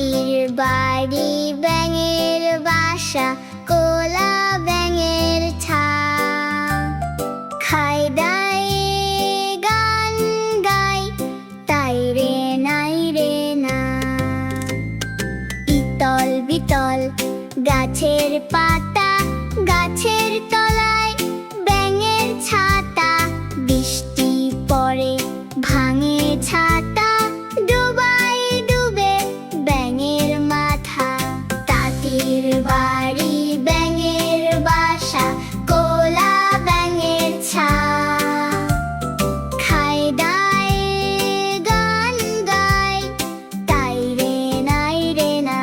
তাঁতির বাড়ি ব্যাঙের বাসা, কোলা ব্যাঙের ছা। খাই দাই গান গাই, তাই রে নাই রে না। ইতল বিতল গাছের পাতা, গাছের তলায় ব্যাঙের ছাতা। বৃষ্টি পড়ে ভাঙে ছাতা, ডুবাই ডুবে ব্যাঙের মাথা। তাঁতির বাড়ি ব্যাঙের বাসা, কোলা ব্যাঙের ছা। খাই দাই গান গাই, তাই রে নাই রে না।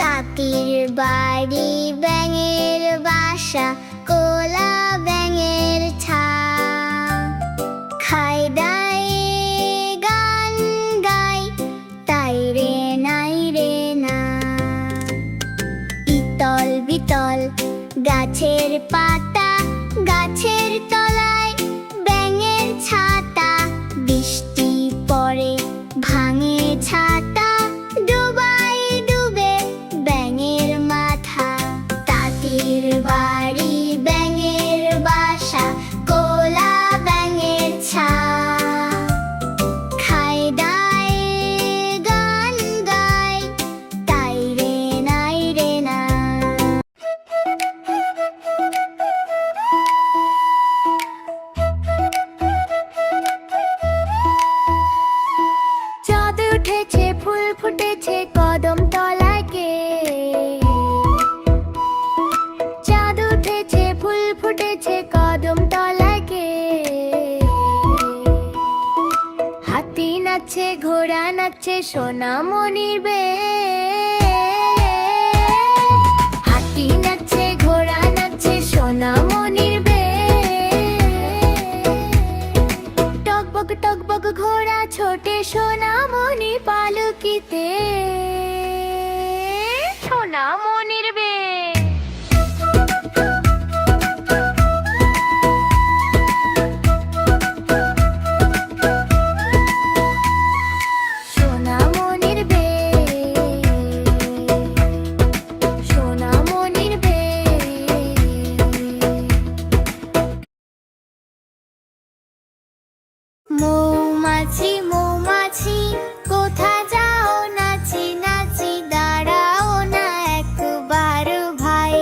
তাঁতির বাড়ি ব্যাঙের বাসা, কোলা ব্যাঙের ছা। খাই দাই গান গাই, তাই রে নাই রে না। ইতল বিতল গাছের পাতা, গাছের তলায় ব্যাঙের ছাতা। বৃষ্টি পড়ে ভাঙে ছাতা, ডুবাই ডুবে ব্যাঙের মাথা। তাঁতির বাড়ি ব্যাঙের বাসা, কোলা ব্যাঙের ছা। খাই দাই গান গাই, তাই রে নাই রে না। চাঁদ উঠেছে, ফুল ফুটেছে কদম তলায় কে। চাঁদ উঠেছে, ফুল ফুটেছে কদম তলায় কে। হাতি নাচছে, ঘোড়া নাচছে, সোনামণির বে। হাতি নাচছে, ঘোড়া নাচছে, সোনামণির বে। টকবক টকবক ঘোড়া ছোটে, সোনামণি পালকিতে। সোনামণির বে। সোনামণির বে, সোনামণির বে। মৌমাছি মৌমাছি কোথা যাও, নাচি নাচি দাঁড়াও না একবার ভাই।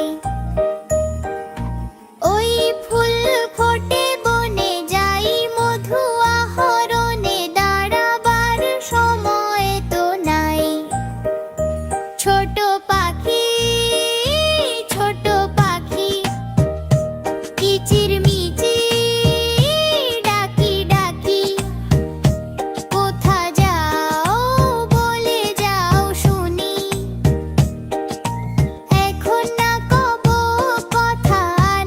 ওই ফুল ফোটে বনে যাই, মধু আহরণে দাঁড়াবার সময় তো নাই। ছোট পাখি, ছোট পাখি, কিচির মিচির ডাকি ডাকি। কোথা যাও বলে যাও শুনি, এখন না কব কথা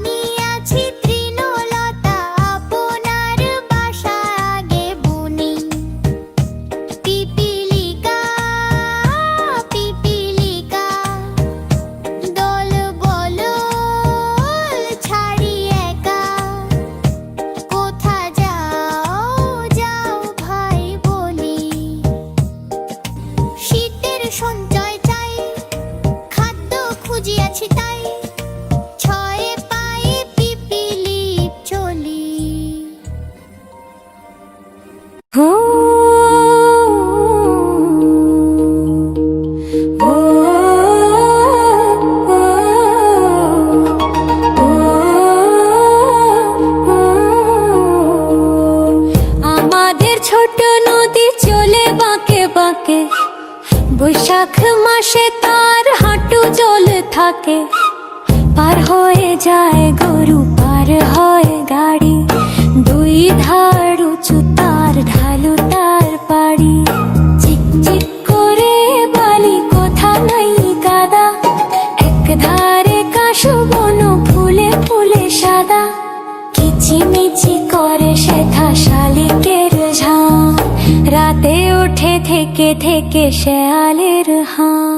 নিয়াছি তৃণলতা, আপনার বাসা আগে বুনি। পিপিলিকা, পিপিলিকা, দল বল ছাড়ি একা। কোথা যাও যাও ভাই বলি, শীতের সঞ্চয় চাই, খাদ্য খুঁজিয়াছি তাই। ছয়ে পায়ে পিপিলিক চলি। আমাদের ছোট নদী চলে বাঁকে বাঁকে, বৈশাখ মাসে তার হাঁটু জল থাকে। পার হয়ে যায় গরু, পার হয় গাড়ি, দুই ধার উঁচু তার, ঢালু তার পাড়ি। চিক চিক করে বালি, কোথা নাই কাদা, এক ধারে কাশু বন, ফুলে ফুলে সাদা। কিচিমিচি করে শেখা শালিকের ঝাঁ, রাতে উঠে থেকে থেকে শেয়ালের হাঁ।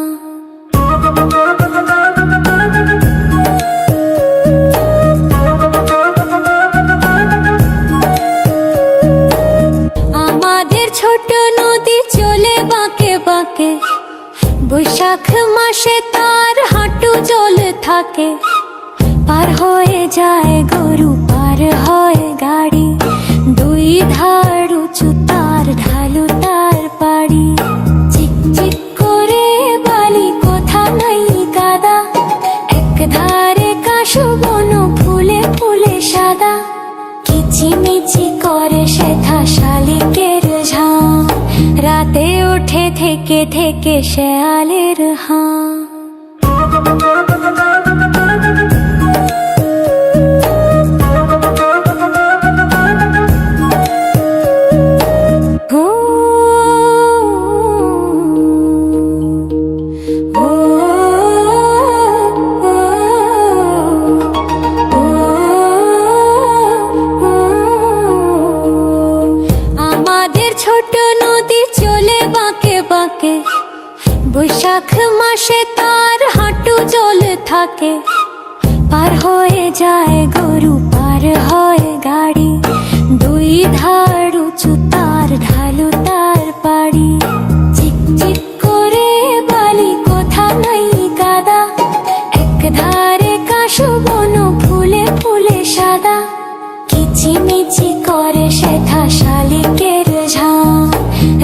আমাদের আমাদের ছোট নদী চলে বাঁকে বাঁকে, বৈশাখ মাসে তার হাঁটু জল থাকে। পার হয়ে যায় গরু, পার হয় গাড়ি, দুই ধার উঁচু তার, ঢালু তার পাড়ি। চিক চিক করে বালি, কোথা নাই কাদা, এক ধারে কাশু বন, ফুলে ফুলে সাদা। কিচিমিচি করে সেথা শালিকের ঝাঁ, রাতে ওঠে থেকে থেকে শেয়ালের হাঁ। বৈশাখ মাসে তার হাঁটু জল থাকে। পার হয়ে যায় গরু, পার হয় গাড়ি, দুই ধার উঁচু তার, ঢালু তার পাড়ি। চিক চিক করে বালি, কোথা নাই কাদা, এক ধারে কাশু বন, ফুলে ফুলে সাদা। কিচিমিচি করে সেথা শালিকের ঝাঁ,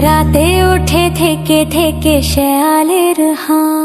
রাতে ওঠে থেকে থেকে শেয়ালের হাঁ।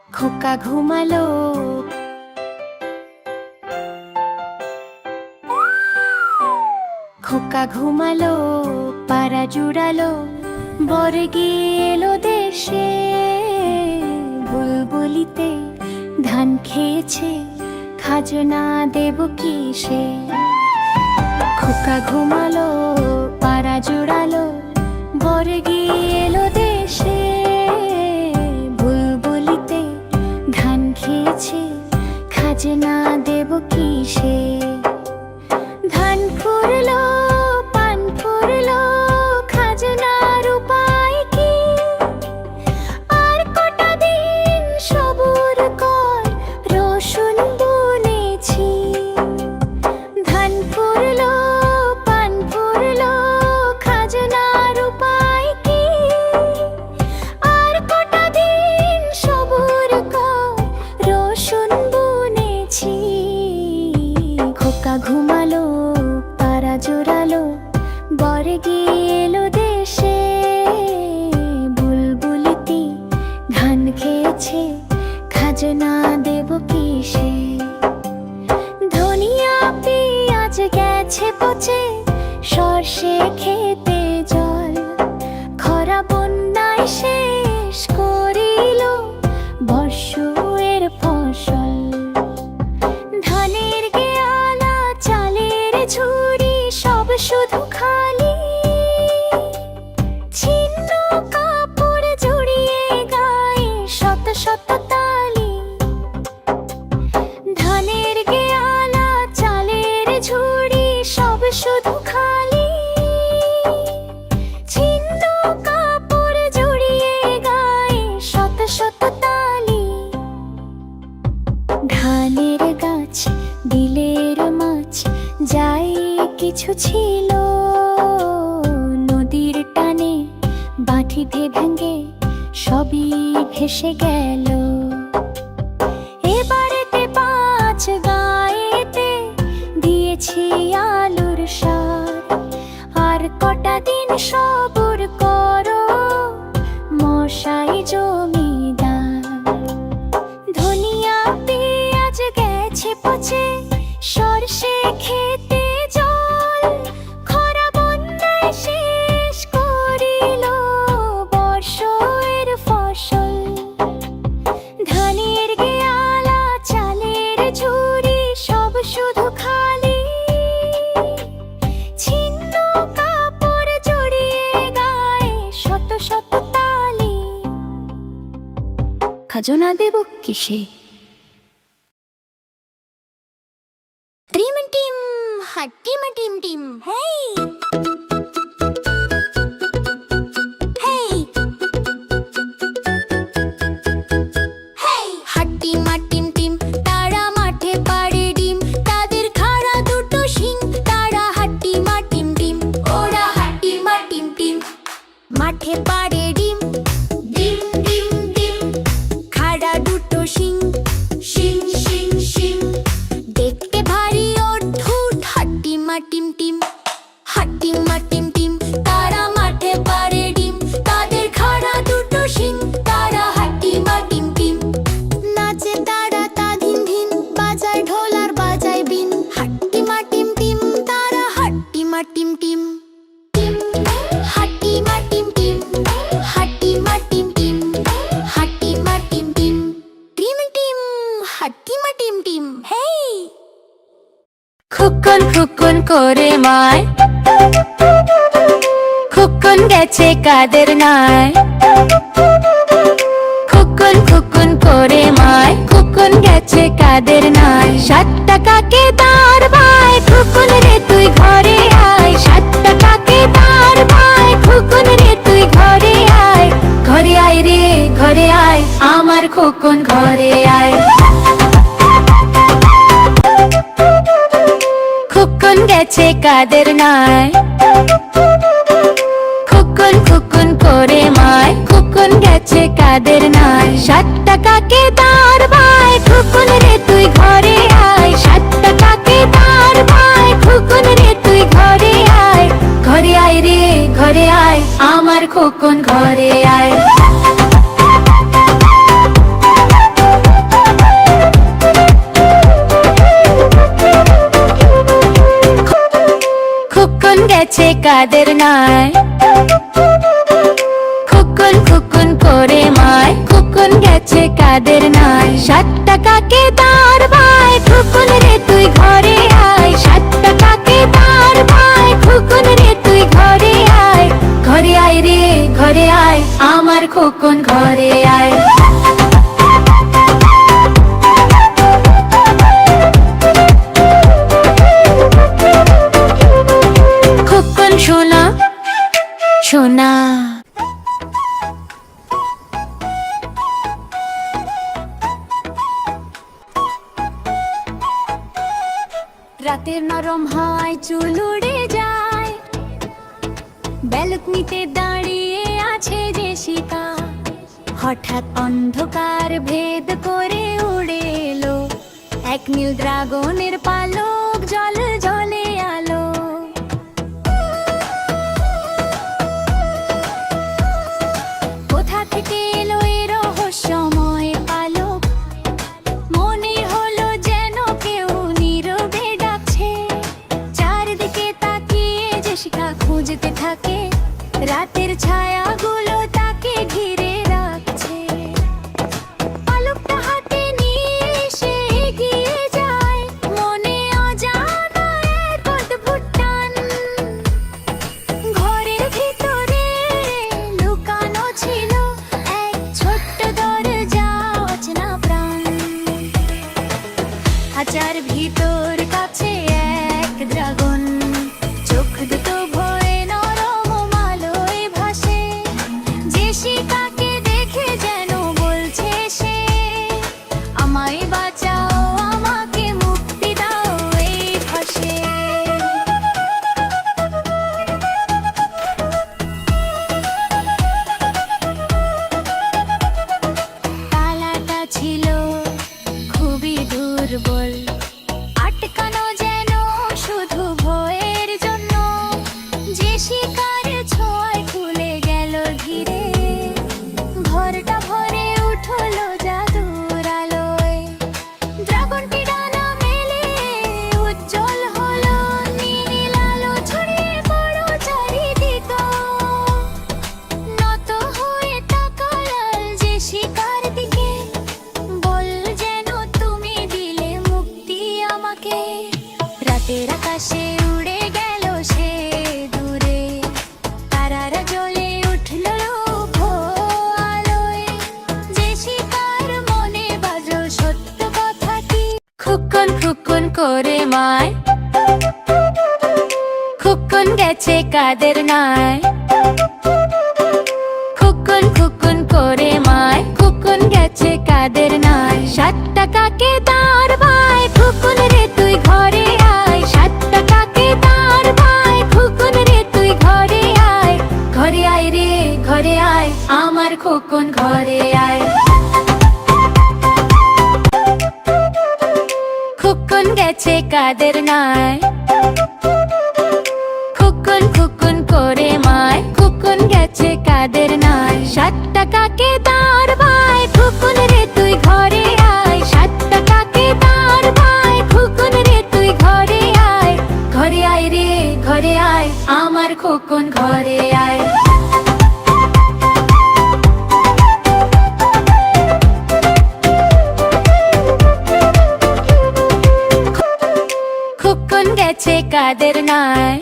খোকা ঘুমালো, খোকা ঘুমালো, পাড়া জুড়ালো, বর্গি এলো দেশে। বুলবুলিতে ধান খেয়েছে, খাজনা দেব কিসে। খোকা ঘুমালো, পাড়া জুড়ালো, বর্গি এলো দেশে। বুলবুলিতে ধান খেয়েছে, খাজনা দেব কিসে। ধান ফুরলো, পান ফুরলো, খাজনার উপায় কি? আর কটা দিন সবুর কর, রসুন বুনেছি। ধান ফুরলো, পান ফুরলো, খাজনার উপায় কি? আর কটা দিন সবুর কর, রসুন বুনেছি। খোকা ঘুমালো, পাড়া জোড়ালো, বর্গি এলো দেশে। বুলবুলিটি ধান খেয়েছে, খাজনা দেব কিসে। ধনিয়া পেঁয়াজ গেছে পচে, সর্ষে খেতে জল। ছিল, নদীর টানে বাঁধিতে ভেঙে সবই ভেসে গেল। এবারেতে 5 গায়েতে দিয়েছি আলুর সার, আর কটা দিন সবুর করো মশাই জমিদার। ধনিয়া পেঁয়াজ গেছে পচে, সরষে খেতে জল, খরা বন্যায় শেষ করিল বর্ষের ফসল। ধানের গেয়ালা চালের ঝুড়ি সব শুধু খালি, ছিন্ন কাপড় জড়িয়ে গায়ে শত শত তালি। খাজনা দেব কিসে? টিম টিম হাটিম টিম টিম হেই হেই হেই হাটিম টিম টিম তারা মাঠে পাড়ে ডিম, তাদের খাড়া দুটো শিং, তারা হাটিম টিম টিম, ওরা হাটিম টিম টিম। মাঠে পাড়ে ডিম ডিম ডিম ডিম, খাড়া দুটো শিং শিং শিং শিং, দেখতে ভারী অদ্ভুত হাটিম টিম টিম। হাটিম টিম টিম তারা মাঠে পাড়ে ডিম, তাদের খাড়া দুটো শিং, তারা হাটিম টিম টিম। নাচে তারা তা ধিন ধিন, বাজায় ঢোল আর বাজায় বিন, হাটিম টিম টিম তারা হাটিম টিম টিম। হাটিম টিম টিম হাটিম টিম টিম হাটিম টিম টিম টিম টিম হাটিম টিম টিম হেই। খুকুন খুকুন করে মায়, খুকুন গেছে কাদের নাই। খুকুন খুকুন করে মায়, খুকুন গেছে কাদের নাই। 7 টাকাকে দাঁড় ভাই, খুকুন রে তুই ঘরে আয়। 7 টাকাকে দাঁড় ভাই, খুকুন রে তুই ঘরে আয়। ঘরে আয় রে ঘরে আয়, আমার খুকুন ঘরে আয়। খুকুন গেছে কাদের নাই। খুকুন খুকুন করে মায়, খুকুন গেছে কাদের নাই। 7 টাকাকে দাঁড় ভাই, খুকুন রে তুই ঘরে আয়। 7 টাকাকে দাঁড় ভাই, খুকুন রে তুই ঘরে আয়। ঘরে আয় রে ঘরে আয়, আমার খুকুন ঘরে আয়। খুকুন গেছে কাদের নাই। খুকুন খুকুন করে মায়, খুকুন গেছে কাদের নাই। 7 টাকাকে দাঁড় ভাই, খুকুন রে তুই ঘরে আয়। 7 টাকাকে দাঁড় ভাই, খুকুন রে তুই ঘরে আয়। ঘরে আয় রে ঘরে আয়, আমার খুকুন ঘরে আয়। খুকুন সোনা সোনা, রাতের নরম হাওয়ায় চুল উড়ে যায়, ব্যালকনিতে দাঁড়িয়ে আছে জেসিকা। হঠাৎ অন্ধকার ভেদ করে উড়ে এলো এক নীল ড্রাগনের পালক, জল জলে আলো। কোথা থেকে এলো এই রহস্যময় পালক? মনে হলো যেন কেউ নীরবে ডাকছে। চারদিকে তাকিয়ে জেসিকা খুঁজতে থাকে, রাতের ছায়াগুলো তাকে ঘিরে রাখছে। পালকটা হাতে নিয়ে সে এগিয়ে যায়, মনে অজানা এক অদ্ভুত টান। ঘরের ভিতরে লুকানো ছিল এক ছোট্ট দরজা, অচেনা প্রাণ। খাঁচার ভিতর কাছে এক ড্রাগন, চোখ দুটো ভয়ে নরম আলোয় ভাসে। যে শিকাকে তারা জ্বলে উঠল আলোয়, যে শিকার মনে বাজল সত্য কথাটি। খুকুন খুকুন করে মায়, খুকুন গেছে কাদের নাই। খুকুন খুকুন করে মায়, খুকুন গেছে কাদের নাই। 7 টাকাকে দাঁড় ভাই, খুকুন রে তুই ঘরে আয়। 7 টাকাকে দাঁড় ভাই, খুকুন রে তুই ঘরে আয়। ঘরে আয় রে ঘরে আয়, আমার খুকুন ঘরে আয়। খুকুন গেছে কাদের নাই। খুকুন খুকুন করে মায়, খুকুন গেছে কাদের নাই। 7 টাকাকে দাঁড় ভাই, খুকুন রে তুই ঘরে আয়। 7 টাকাকে দাঁড় ভাই, খুকুন রে তুই ঘরে আয়। ঘরে আয় রে ঘরে আয়, আমার খুকুন ঘরে আয়। খুকুন গেছে কাদের নাই।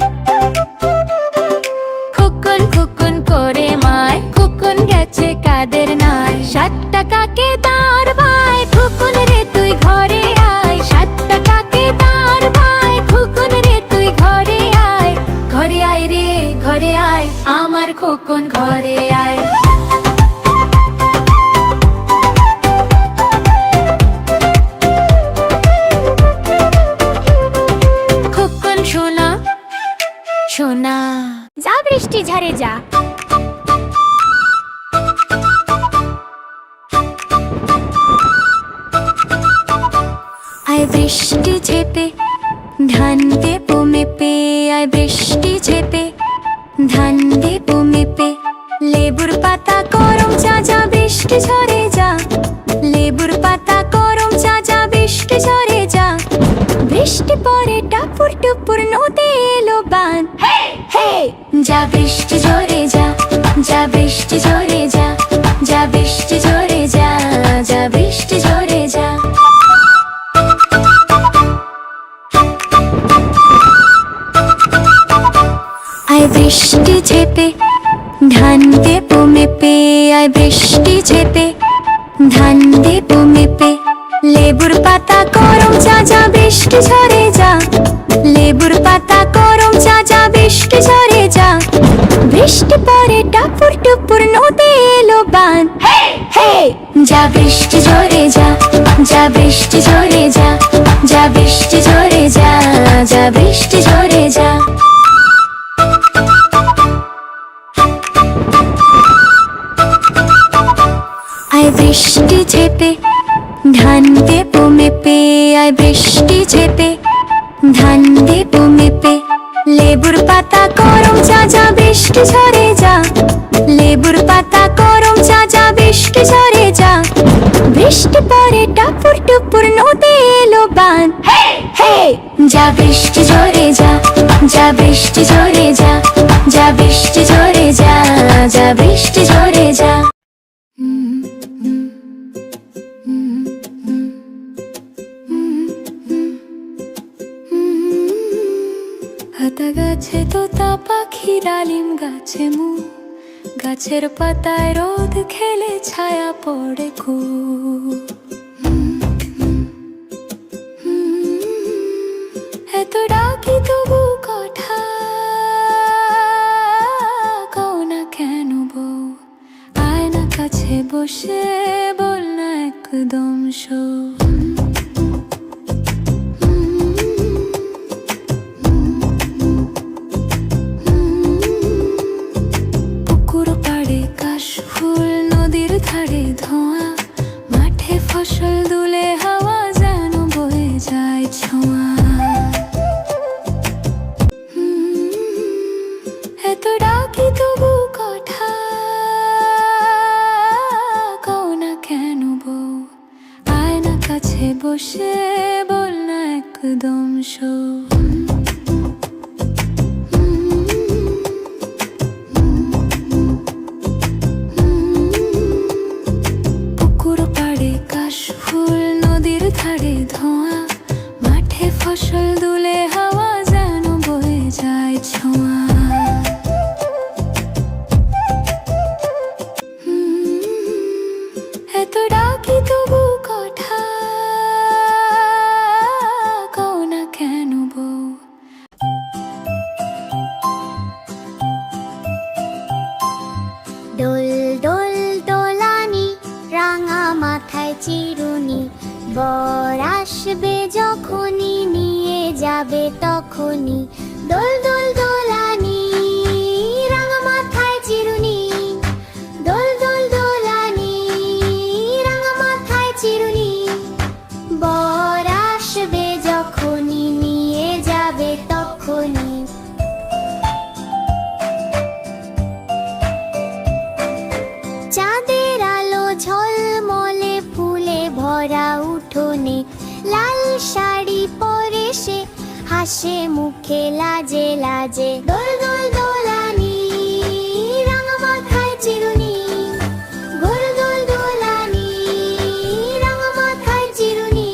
খুকুন খুকুন করে মায়, খুকুন গেছে কাদের নাই। 7 টাকাকে দাঁড় ভাই, খুকুন রে তুই ঘরে আয়। 7 টাকাকে দাঁড় ভাই, খুকুন রে তুই ঘরে আয়। ঘরে আয় রে ঘরে আয়, আমার খুকুন ঘরে আয়। খুকুন শোনা শোনা, যা বৃষ্টি ঝরে যা। আয় বৃষ্টি ঝেপে ধান দেবো মেপে। আয় বৃষ্টি ঝেপে ধান দেবো মেপে। লেবুর পাতা গরম চা, যা বৃষ্টি ঝরে যা। লেবুর পাতা গরম চা, যা বৃষ্টি ঝরে যা। বৃষ্টি পরে টাপুর টুপুর, নদী এলো বান। যা বৃষ্টি ঝরে যা, যা বৃষ্টি ঝরে যা। যা বৃষ্টি ঝরে যা, যা বৃষ্টি ঝরে যা। আয় বৃষ্টি ঝেপে ধান দেবো মেপে। আয় বৃষ্টি ঝেপে ধান দেবো মেপে। লেবুর পাতা গরম চা, যা বৃষ্টি ঝরে যা। লেবুর পাতা গরম চা, যা বৃষ্টি ঝরে যা। বৃষ্টি পরে টাপুর টুপুর, নদী এলো বান। যা বৃষ্টি ঝরে যা, যা বৃষ্টি ঝরে যা। যা বৃষ্টি ঝরে যা, যা বৃষ্টি ঝরে যা। আয় বৃষ্টি ঝেপে ধান দেবো মেপে। আয় বৃষ্টি ঝেপে ধান দেবো মেপে। লেবুর পাতা গরম চা, যা বৃষ্টি ঝরে যা। লেবুর পাতা গরম চা, যা বৃষ্টি ঝরে যা। বৃষ্টি পরে টাপুর টুপুর, নদী এলো বান। যা বৃষ্টি ঝরে যা, যা বৃষ্টি ঝরে যা। যা বৃষ্টি ঝরে যা, যা বৃষ্টি ঝরে যা। হাতা গাছে তোতা পাখি, ডালিম গাছে মু। গাছের পাতায় রোদ খেলে ছায়া পড়ে খুব। এত ডাকি তবু কথা কও না কেন বউ। আয়না কাছে বসে বল না একদম শো। পুকুর পাড়ে কাশফুল, নদীর ধারে ধোঁয়া। মাঠে ফসল দুলে হাওয়া, যেন বয়ে যায় ছোঁয়া। এত ডাকি তবু কথা কও না কেন বউ। আয়না কাছে বসে বল না একদম শো। পুকুর পাড়ে কাশফুল, নদীর ধারে ধোঁয়া। মাঠে দোল দোল দোলানি, রাঙা মাথায় চিরুনি, বর আসবে যখনই নিয়ে যাবে তখনই। দোল দোল দোলানি, রাঙা মাথায় চিরুনি, দোল দোল দোলানি, রাঙা মাথায় চিরুনি, বর আসবে যখনই নিয়ে যাবে তখনই। চাঁদের আলো ঝলমলে ফুলে ভরা উঠোনে, লাল শাড়ি পরে সে হাসে মুখে লাজে লাজে। দোল দোল দোলানি, রাঙা মাথায় চিরুনি, গোল দোল দোলানি, রাঙা মাথায় চিরুনি,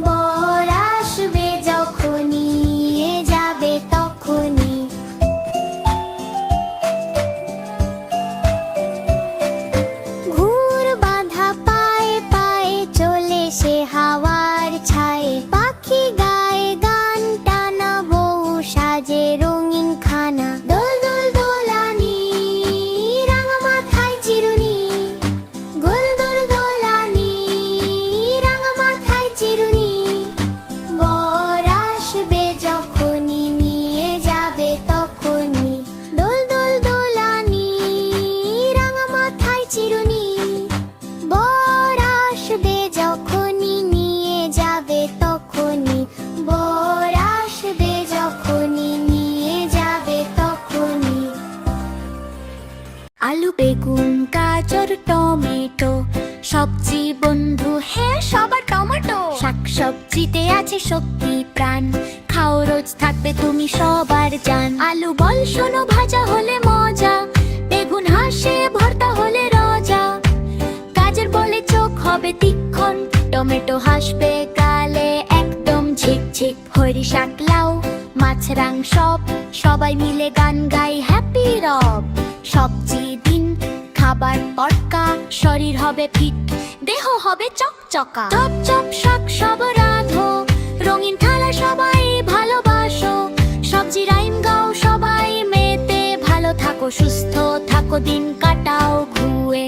বর আসবে যখনই নিয়ে যাবে তখনই। ঘুর বাঁধা পায়ে পায়ে চলে সে হাওয়ার ছায়ে, পাখি গায়ে গান টানা, বউ সাজে রঙিন খানা। দোল দোল দোলানি, রাঙা মাথায় চিরুনি, গোল দোল দোলানি, রাঙা মাথায় চিরুনি, বর আসবে যখনই নিয়ে যাবে তখনই। দোল দোল দোলানি, রাঙা মাথায় চিরুনি, বর আসবে যখনই নিয়ে যাবে তখনই, বর আসবে যখনই নিয়ে যাবে তখনই। আলু বেগুন গাজর টমেটো সবজি বন্ধু, হ্যাঁ সবার টমেটো। শাক সবজিতে আছে শক্তি প্রাণ, খাও রোজ থাকবে তুমি সবার জান। আলু বল শোনো ভাজা হলে মজা, বেগুন হাসে ভর্তা হলে রজা, গাজর বলে চোখ হবে তীক্ষ্ণ, টমেটো হাসবে গালে একদম ঝিকঝিক। হরি শাক লাউ মাছ রাং সব, সবাই মিলে গান গাই হ্যাপি রব। সবজি দিন খাবার তরকা, শরীর হবে ফিট দেহ হবে চকচকা। চপ চপ শাক সব রাঁধো, রঙিন থালা সবাই ভালোবাসো, সবজি রাইম গাও সবাই মেতে, ভালো থাকো সুস্থ থাকো দিন কাটাও ঘুয়ে।